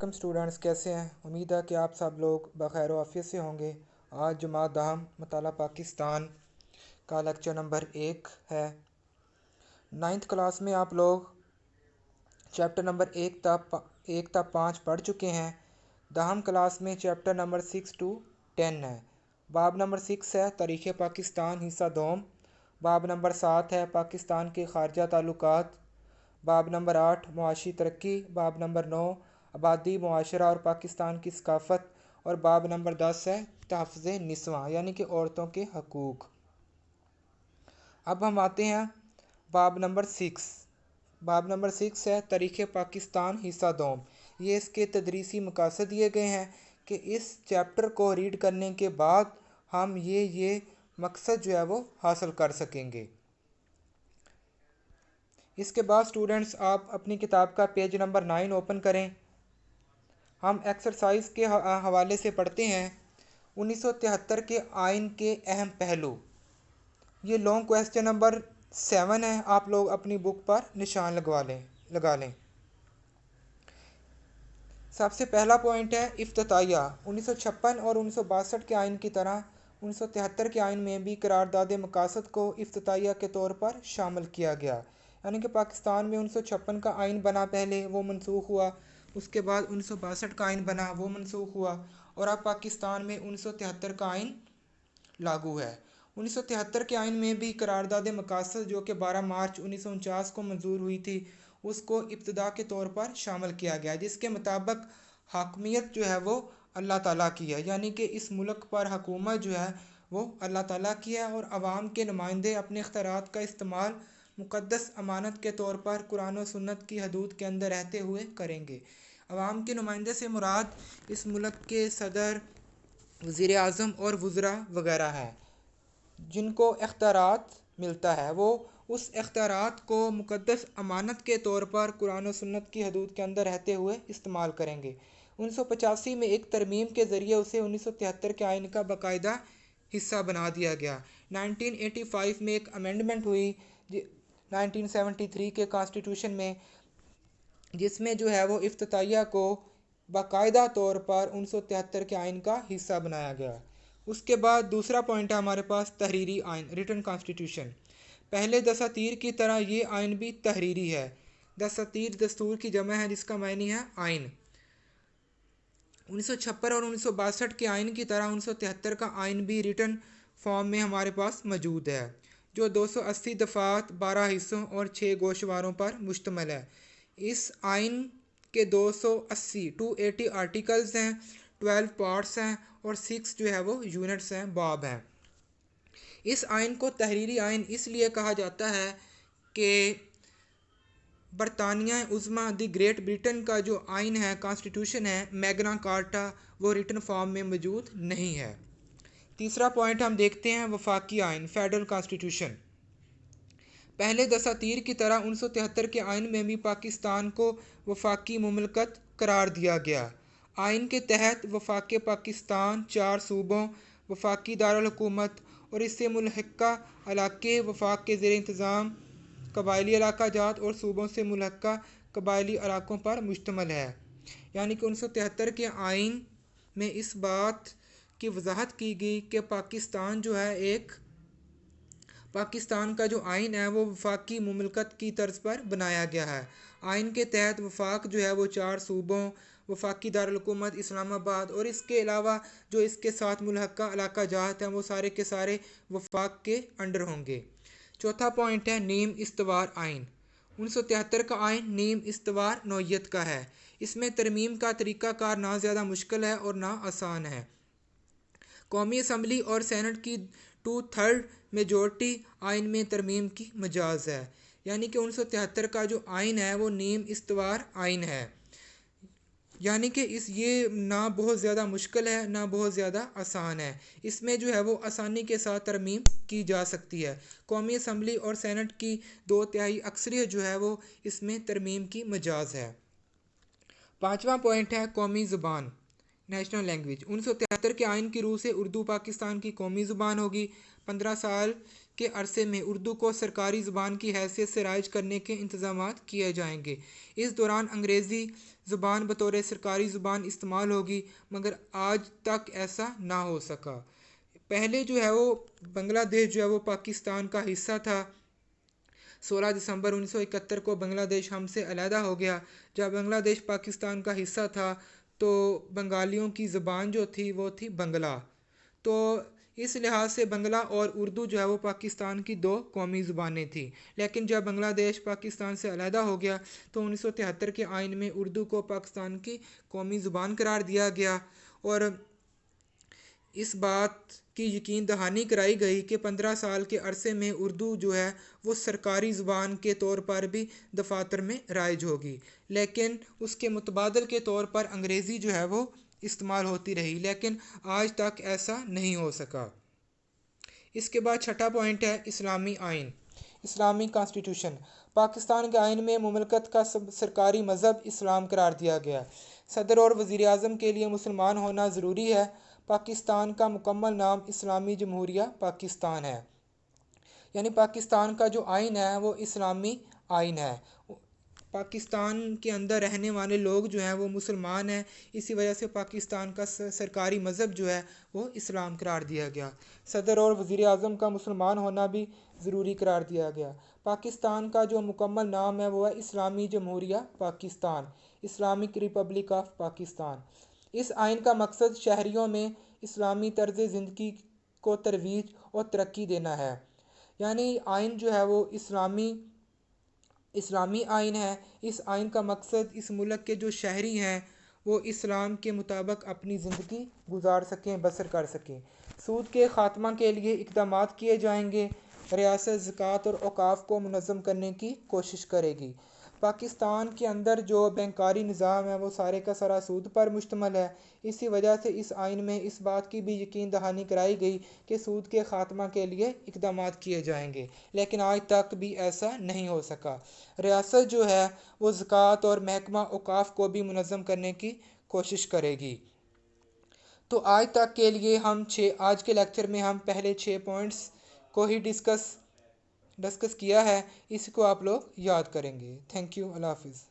Welcome students, कैसे हैं। उम्मीद है कि आप सब लोग बखैर आफियत से होंगे। आज जमात दहम मताला पाकिस्तान का लेक्चर नंबर 1 है। 9th क्लास में आप लोग चैप्टर नंबर 1 तक 5 पढ़ चुके हैं। दहम क्लास में चैप्टर नंबर 6 to 10 है। बाब नंबर 6 है तारीख़ पाकिस्तान हिस्सा दोम। बाब नंबर 7 है पाकिस्तान के खारजा ताल्लुकात। बाब नंबर 8 मुआशी तरक्की। बाब नंबर 9 आबादी मुआशरा और पाकिस्तान की सकाफ़त। और बाब नंबर 10 है तहफ़्फ़ुज़ निस्वां यानी कि औरतों के हकूक़। अब हम आते हैं बाब नंबर 6। बाब नंबर 6 है तारीख़ पाकिस्तान हिस्सा दोम। ये इसके तदरीसी मकासद दिए गए हैं कि इस चैप्टर को रीड करने के बाद हम ये मकसद जो है वो हासिल कर सकेंगे। इसके बाद स्टूडेंट्स आप अपनी किताब का पेज नंबर 9 ओपन करें। हम एक्सरसाइज के हवाले से पढ़ते हैं 1973 के आइन के अहम पहलू। ये लॉन्ग क्वेश्चन नंबर 7 है। आप लोग अपनी बुक पर निशान लगा लें। सबसे पहला पॉइंट है इफ्तिताहिया। 1956 और 1962 के आइन की तरह 1973 के आइन में भी करारदाद मकासद को इफ्तिताहिया के तौर पर शामिल किया गया। यानी कि पाकिस्तान में 1956 का आइन बना, पहले वो मनसूख हुआ, उसके बाद 1962 का आइन बना, वो मनसूख हुआ, और अब पाकिस्तान में 1973 का आइन लागू है। 1973 के आइन में भी करारदाद मकासद जो कि 12 मार्च 1949 को मंजूर हुई थी, उसको इब्तिदा के तौर पर शामिल किया गया, जिसके मुताबिक हाकमियत जो है वो अल्लाह ताला की है। यानी कि इस मुल्क पर हुकूमत जो है वो अल्लाह ताला की है और आवाम के नुमाइंदे अपने इख्तियारात का इस्तेमाल मुक़द्दस अमानत के तौर पर कुरान और सुन्नत की हदूद के अंदर रहते हुए करेंगे। आवाम के नुमाइंदे से मुराद इस मुल्क के सदर, वज़ीर आज़म और वज़रा वगैरह है, जिनको इख्तियारात मिलता है वो उस इख्तियारात को मुक़द्दस अमानत के तौर पर कुरान और सुन्नत की हदूद के अंदर रहते हुए इस्तेमाल करेंगे। 1985 में एक तरमीम के ज़रिए उसे 1973 के आइन का बाकायदा हिस्सा बना दिया गया। 1985 में एक अमेंडमेंट हुई 1973 के कॉन्स्टिट्यूशन में, जिसमें जो है वो इफ्तिताहिया को बाकायदा तौर पर 1973 के आइन का हिस्सा बनाया गया। उसके बाद दूसरा पॉइंट है हमारे पास तहरीरी आइन, रिटन कॉन्स्टिट्यूशन। पहले दसातीर की तरह ये आइन भी तहरीरी है। दसातीर दस्तूर की जमा है जिसका मायने है आइन। 1956 और 1962 के आइन की तरह 1973 का आइन भी रिटन फॉर्म में हमारे पास मौजूद है, जो 280 दफ़ात, 12 हिस्सों और 6 गोशवारों पर मुश्तमिल है। इस आइन के 280 आर्टिकल्स हैं, 12 पार्ट्स हैं और 6 जो है वो यूनिट्स हैं, बाब हैं। इस आइन को तहरीरी आइन इसलिए कहा जाता है कि बरतानिया उज़्मा दी ग्रेट ब्रिटेन का जो आइन है, कॉन्स्टिट्यूशन है, मैग्ना कार्टा, वो रिटन फॉर्म में मौजूद नहीं है। तीसरा पॉइंट हम देखते हैं वफाकी आइन, फेडरल कॉन्स्टिट्यूशन। पहले दसातीर की तरह 1973 के आइन में भी पाकिस्तान को वफाकी मुमलकत करार दिया गया। आइन के तहत वफाक पाकिस्तान 4 सूबों, वफाकी दारुल हुकूमत और इससे मुल्हिका इलाके, वफाक के ज़ेर इंतज़ाम कबायली इलाका जात और सूबों से मुल्हिका कबायली इलाकों पर मुश्तमिल है। यानी कि 1973 के आइन में इस बात की वजाहत की गई कि पाकिस्तान जो है पाकिस्तान का जो आइन है वो वफाकी मुमलकत की तर्ज पर बनाया गया है। आइन के तहत वफाक जो है वो 4 सूबों, वफाकी दारुल हुकूमत इस्लामाबाद और इसके अलावा जो इसके साथ मुल्हिका इलाका जात हैं वो सारे के सारे वफाक के अंडर होंगे। चौथा पॉइंट है नीम इस्तवार आइन। 1973 का आइन नीम इस्तवार नौयत का है। इसमें तरमीम का तरीक़ाकार ना ज़्यादा मुश्किल है और ना आसान है। कौमी असम्बली और सेनेट की 2/3 मेजॉरिटी आइन में तरमीम की मजाज है। यानी कि 1973 का जो आइन है वो नीम इस्तवार आइन है। यानी कि ये ना बहुत ज़्यादा मुश्किल है ना बहुत ज़्यादा आसान है। इसमें जो है वो आसानी के साथ तरमीम की जा सकती है। कौमी असम्बली और सेनेट की 2/3 अक्सरियत जो है वो इसमें तरमीम की मजाज है। पाँचवा पॉइंट है कौमी ज़ुबान। National language. 1973 के आइन की रूह से उर्दू पाकिस्तान की कौमी ज़ुबान होगी। 15 साल के अरसे में उर्दू को सरकारी ज़ुबान की हैसियत से राइज करने के इंतज़ाम किए जाएंगे। इस दौरान अंग्रेज़ी ज़ुबान बतौर सरकारी ज़ुबान इस्तेमाल होगी, मगर आज तक ऐसा ना हो सका। पहले जो है वो बांग्लादेश जो है वो पाकिस्तान का हिस्सा था। 16 दिसंबर 1971 को बांग्लादेश हमसे अलहदा हो गया। जब बांग्लादेश पाकिस्तान का हिस्सा था तो बंगालियों की ज़बान जो थी वो थी बंगला। तो इस लिहाज से बंगला और उर्दू जो है वो पाकिस्तान की दो कौमी ज़ुबानें थी। लेकिन जब बांग्लादेश पाकिस्तान से अलहदा हो गया तो 1973 के आइन में उर्दू को पाकिस्तान की कौमी ज़ुबान करार दिया गया और इस बात की यकीन दहानी कराई गई कि 15 साल के अरसे में उर्दू जो है वो सरकारी ज़ुबान के तौर पर भी दफातर में राइज होगी। लेकिन उसके मुतबादल के तौर पर अंग्रेज़ी जो है वो इस्तेमाल होती रही, लेकिन आज तक ऐसा नहीं हो सका। इसके बाद छठा पॉइंट है इस्लामी आइन, इस्लामी कॉन्स्टिट्यूशन। पाकिस्तान के आइन में मुमलकत का सरकारी मज़हब इस्लाम करार दिया गया। सदर और वज़ीर आज़म के लिए मुसलमान होना ज़रूरी है। पाकिस्तान का मुकम्मल नाम इस्लामी जमहूरिया पाकिस्तान है। यानी पाकिस्तान का जो आइन है वो इस्लामी आइन है। पाकिस्तान के अंदर रहने वाले लोग जो हैं वो मुसलमान हैं, इसी वजह से पाकिस्तान का सरकारी मज़हब जो है वो इस्लाम करार दिया गया। सदर और वज़ीर आज़म का मुसलमान होना भी ज़रूरी करार दिया गया। पाकिस्तान का जो मुकम्मल नाम है वो है इस्लामी जमहूरिया Pakistan, Islamic republic of Pakistan. इस आइन का मकसद शहरियों में इस्लामी तर्ज़ ज़िंदगी को तरवीज और तरक्की देना है। यानी आइन जो है वो इस्लामी आइन है। इस आइन का मकसद इस मुल्क के जो शहरी हैं वो इस्लाम के मुताबिक अपनी ज़िंदगी गुजार सकें, बसर कर सकें। सूद के ख़ात्मा के लिए इक़दाम किए जाएंगे। रियासत ज़कात और औक़ाफ़ को मुनज़्ज़म करने की कोशिश करेगी। पाकिस्तान के अंदर जो बैंकारी निज़ाम है वो सारे का सारा सूद पर मुश्तमल है। इसी वजह से इस आइन में इस बात की भी यकीन दहानी कराई गई कि सूद के ख़ात्मा के लिए इक़दाम किए जाएंगे, लेकिन आज तक भी ऐसा नहीं हो सका। रियासत जो है वो ज़कात और महकमा औक़ाफ़ को भी मुनज़्ज़म करने की कोशिश करेगी। तो आज तक के लिए आज के लेक्चर में हम पहले 6 पॉइंट्स को ही डिस्कस किया है। इसको आप लोग याद करेंगे। Thank you. अल्लाह हाफ़िज़।